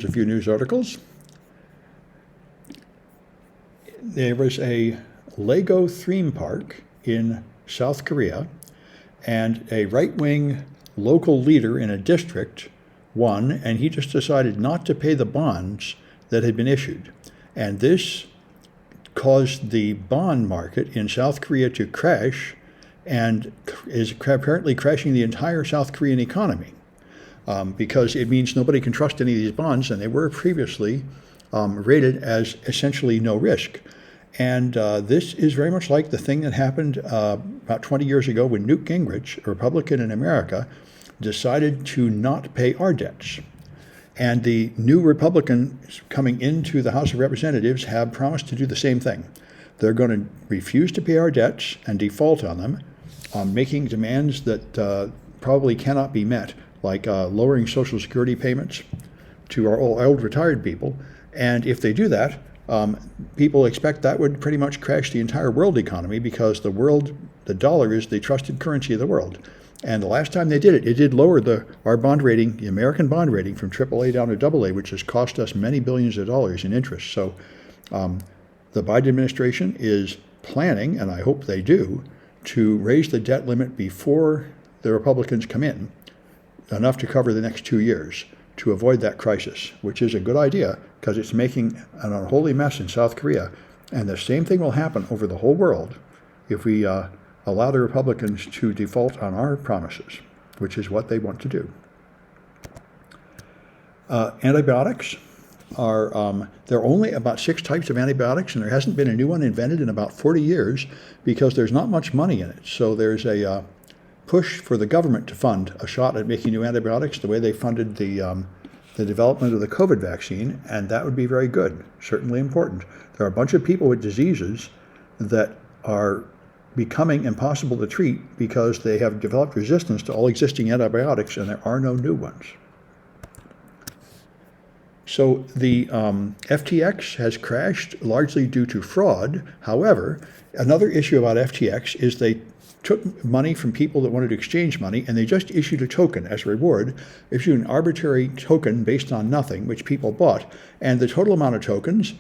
A few news articles. There was a Lego theme park in South Korea, and a right-wing local leader in a district won, and he just decided not to pay the bonds that had been issued. And this caused the bond market in South Korea to crash, and is apparently crashing the entire South Korean economy. Because it means nobody can trust any of these bonds, and they were previously rated as essentially no risk. And this is very much like the thing that happened about 20 years ago when Newt Gingrich, a Republican in America, decided to not pay our debts. And the new Republicans coming into the House of Representatives have promised to do the same thing. They're going to refuse to pay our debts and default on them, making demands that probably cannot be met, like lowering Social Security payments to our old retired people. And if they do that, people expect that would pretty much crash the entire world economy, because the dollar is the trusted currency of the world. And the last time they did it, it did lower our bond rating, the American bond rating, from AAA down to AA, which has cost us many billions of dollars in interest. So the Biden administration is planning, and I hope they do, to raise the debt limit before the Republicans come in, enough to cover the next 2 years, to avoid that crisis, which is a good idea because it's making an unholy mess in South Korea. And the same thing will happen over the whole world if we allow the Republicans to default on our promises, which is what they want to do. Antibiotics are, there are only about 6 types of antibiotics, and there hasn't been a new one invented in about 40 years because there's not much money in it. So there's a push for the government to fund a shot at making new antibiotics the way they funded the development of the COVID vaccine, and that would be very good, certainly important. There are a bunch of people with diseases that are becoming impossible to treat because they have developed resistance to all existing antibiotics, and there are no new ones. So the FTX has crashed largely due to fraud. However, another issue about FTX is they took money from people that wanted to exchange money, and they just issued a token as a reward, issued an arbitrary token based on nothing, which people bought. And the total amount of tokens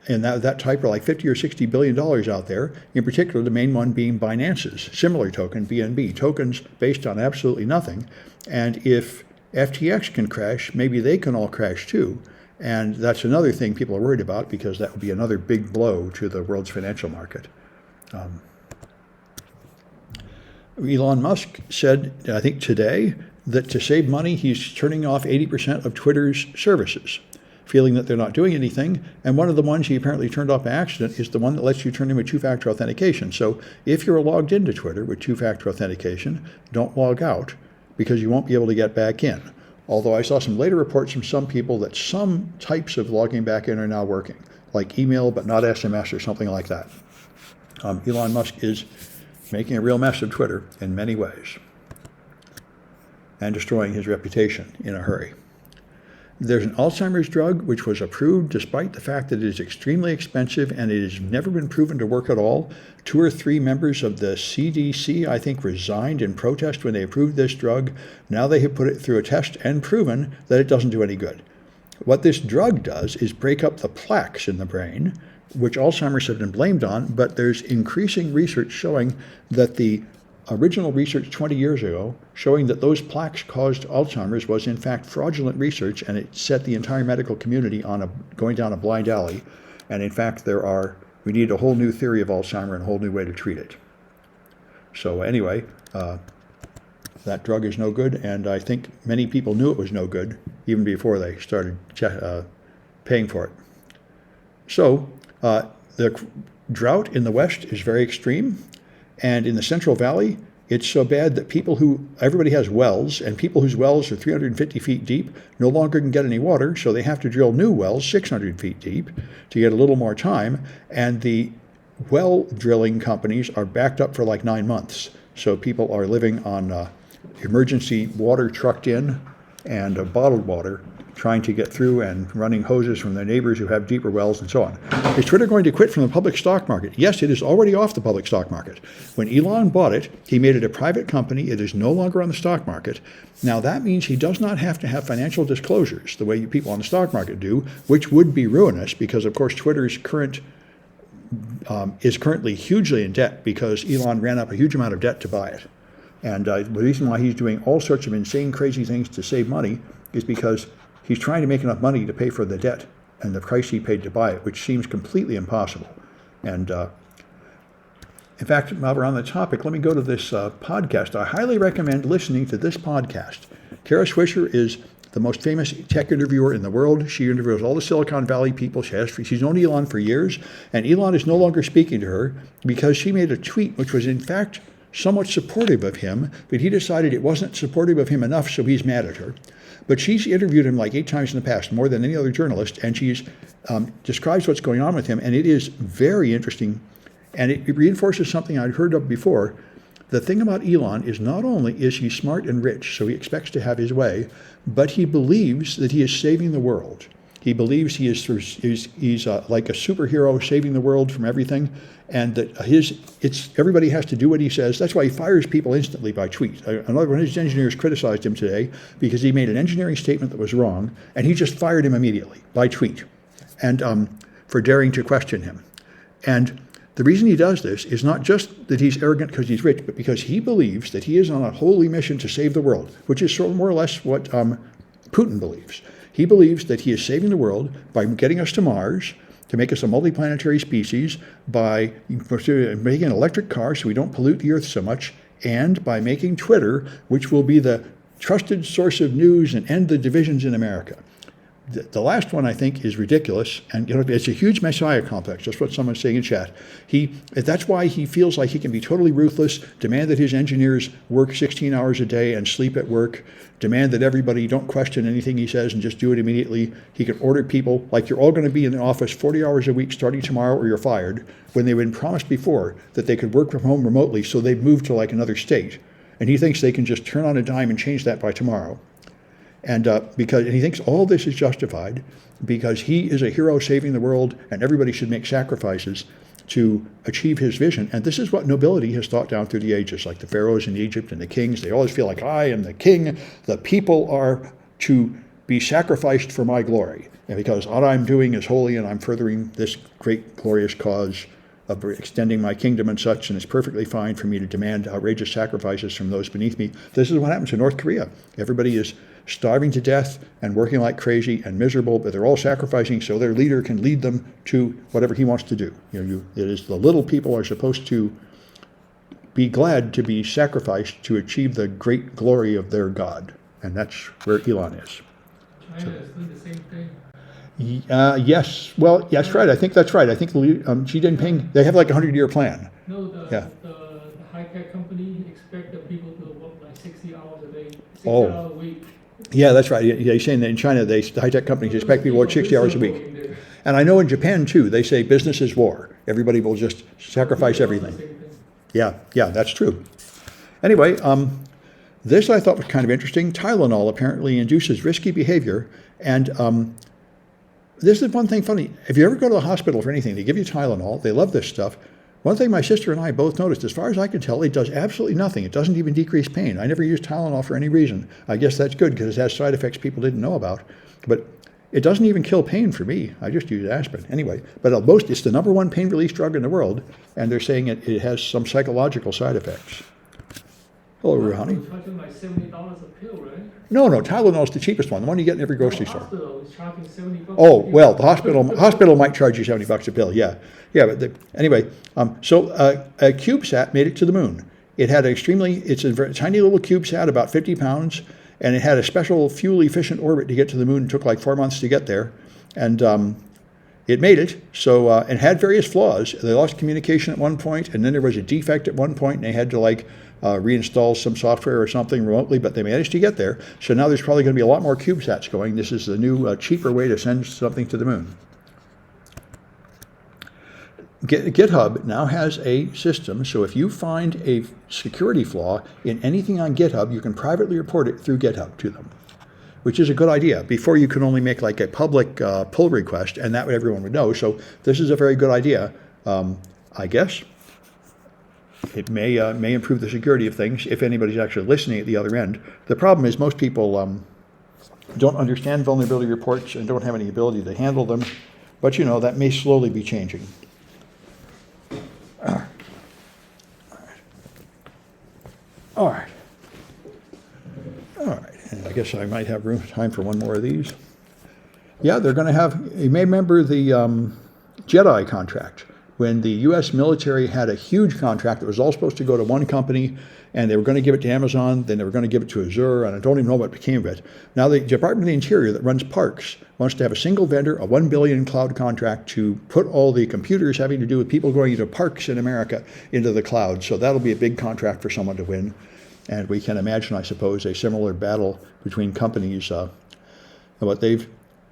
in that type are like $50 or $60 billion out there, in particular the main one being Binance's similar token, BNB, tokens based on absolutely nothing. And if FTX can crash, maybe they can all crash too. And that's another thing people are worried about, because that would be another big blow to the world's financial market. Elon Musk said, I think today, that to save money, he's turning off 80% of Twitter's services, feeling that they're not doing anything. And one of the ones he apparently turned off by accident is the one that lets you turn in with two-factor authentication. So if you're logged into Twitter with two-factor authentication, don't log out, because you won't be able to get back in. Although I saw some later reports from some people that some types of logging back in are now working, like email but not SMS or something like that. Elon Musk is making a real mess of Twitter in many ways, and destroying his reputation in a hurry. There's an Alzheimer's drug which was approved despite the fact that it is extremely expensive and it has never been proven to work at all. 2 or 3 members of the CDC, I think, resigned in protest when they approved this drug. Now they have put it through a test and proven that it doesn't do any good. What this drug does is break up the plaques in the brain, which Alzheimer's have been blamed on, but there's increasing research showing that the original research 20 years ago showing that those plaques caused Alzheimer's was in fact fraudulent research, and it set the entire medical community on going down a blind alley. And in fact, we need a whole new theory of Alzheimer's and a whole new way to treat it. So anyway, that drug is no good, and I think many people knew it was no good even before they started paying for it. So the drought in the West is very extreme, and in the Central Valley, it's so bad that everybody has wells, and people whose wells are 350 feet deep no longer can get any water, so they have to drill new wells 600 feet deep to get a little more time, and the well drilling companies are backed up for like 9 months. So people are living on emergency water trucked in and bottled water trying to get through and running hoses from their neighbors who have deeper wells and so on. Is Twitter going to quit from the public stock market? Yes, it is already off the public stock market. When Elon bought it, he made it a private company. It is no longer on the stock market. Now, that means he does not have to have financial disclosures the way people on the stock market do, which would be ruinous because, of course, Twitter's is currently hugely in debt because Elon ran up a huge amount of debt to buy it. And the reason why he's doing all sorts of insane, crazy things to save money is because he's trying to make enough money to pay for the debt and the price he paid to buy it, which seems completely impossible. And in fact, while we're on the topic, let me go to this podcast. I highly recommend listening to this podcast. Kara Swisher is the most famous tech interviewer in the world. She interviews all the Silicon Valley people. She's known Elon for years, and Elon is no longer speaking to her because she made a tweet which was in fact somewhat supportive of him, but he decided it wasn't supportive of him enough, so he's mad at her. But she's interviewed him like 8 times in the past, more than any other journalist, and she's describes what's going on with him, and it is very interesting, and it reinforces something I'd heard of before. The thing about Elon is not only is he smart and rich, so he expects to have his way, but he believes that he is saving the world. He believes he's like a superhero saving the world from everything, and that everybody has to do what he says. That's why he fires people instantly by tweet. Another one of his engineers criticized him today because he made an engineering statement that was wrong, and he just fired him immediately by tweet, and for daring to question him. And the reason he does this is not just that he's arrogant because he's rich, but because he believes that he is on a holy mission to save the world, which is more or less what Putin believes. He believes that he is saving the world by getting us to Mars, to make us a multiplanetary species, by making an electric car so we don't pollute the Earth so much, and by making Twitter, which will be the trusted source of news and end the divisions in America. The last one, I think, is ridiculous, and it's a huge messiah complex. That's what someone's saying in chat. That's why he feels like he can be totally ruthless, demand that his engineers work 16 hours a day and sleep at work, demand that everybody don't question anything he says and just do it immediately. He can order people, like you're all going to be in the office 40 hours a week starting tomorrow or you're fired, when they've been promised before that they could work from home remotely, so they've moved to like another state. And he thinks they can just turn on a dime and change that by tomorrow. And he thinks all this is justified because he is a hero saving the world and everybody should make sacrifices to achieve his vision. And this is what nobility has thought down through the ages, like the pharaohs in Egypt and the kings. They always feel like, I am the king. The people are to be sacrificed for my glory. And because what I'm doing is holy and I'm furthering this great glorious cause of extending my kingdom and such, and it's perfectly fine for me to demand outrageous sacrifices from those beneath me. This is what happens in North Korea. Everybody is starving to death and working like crazy and miserable, but they're all sacrificing so their leader can lead them to whatever he wants to do. It is the little people are supposed to be glad to be sacrificed to achieve the great glory of their God, and that's where Elon is. China is doing the same thing. Yes. Well, yes, right. I think that's right. I think Xi Jinping, they have like a 100-year plan. No, the high-tech company expect the people to work like 60 hours a day, 60 hours a week. Yeah, that's right. Yeah, he's saying that in China, the high-tech companies expect people to work 60 hours a week. And I know in Japan, too, they say business is war. Everybody will just sacrifice everything. Yeah, that's true. Anyway, this I thought was kind of interesting. Tylenol apparently induces risky behavior. And this is one thing funny. If you ever go to the hospital for anything, they give you Tylenol. They love this stuff. One thing my sister and I both noticed, as far as I can tell, it does absolutely nothing. It doesn't even decrease pain. I never used Tylenol for any reason. I guess that's good because it has side effects people didn't know about. But it doesn't even kill pain for me. I just use aspirin. Anyway, but it's the number one pain relief drug in the world, and they're saying it has some psychological side effects. Hello, Rouhani. You're charging like $70 a pill, right? No, Tylenol is the cheapest one, the one you get in every grocery store. The hospital is charging $70 Oh, well, the hospital might charge you $70 a pill, yeah. But anyway, so a CubeSat made it to the moon. It had it's a very tiny little CubeSat, about 50 pounds, and it had a special fuel-efficient orbit to get to the moon. It took like 4 months to get there, and it made it. So it had various flaws. They lost communication at one point, and then there was a defect at one point, and they had to reinstall some software or something remotely, but they managed to get there. So now there's probably going to be a lot more CubeSats going. This is the new, cheaper way to send something to the moon. GitHub now has a system, so if you find a security flaw in anything on GitHub, you can privately report it through GitHub to them. which is a good idea. Before you could only make like a public pull request, and that everyone would know. So this is a very good idea, I guess. It may improve the security of things if anybody's actually listening at the other end. The problem is most people don't understand vulnerability reports and don't have any ability to handle them. But you know, that may slowly be changing. All right. And I guess I might have time for one more of these. Yeah, they're going to have, you may remember the JEDI contract, when the U.S. military had a huge contract that was all supposed to go to one company, and they were going to give it to Amazon, then they were going to give it to Azure, and I don't even know what became of it. Now the Department of the Interior that runs parks wants to have a single vendor, a $1 billion cloud contract to put all the computers having to do with people going into parks in America into the cloud. So that'll be a big contract for someone to win. And we can imagine, I suppose, a similar battle between companies. The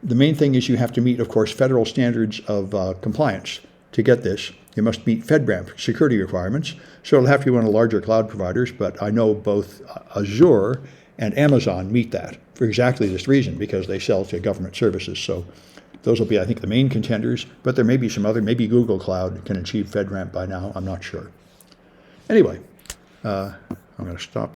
main thing is you have to meet, of course, federal standards of compliance. To get this, you must meet FedRAMP security requirements. So it'll have to be one of the larger cloud providers, but I know both Azure and Amazon meet that for exactly this reason, because they sell to government services. So those will be, I think, the main contenders, but there may be some other, maybe Google Cloud can achieve FedRAMP by now, I'm not sure. Anyway, I'm going to stop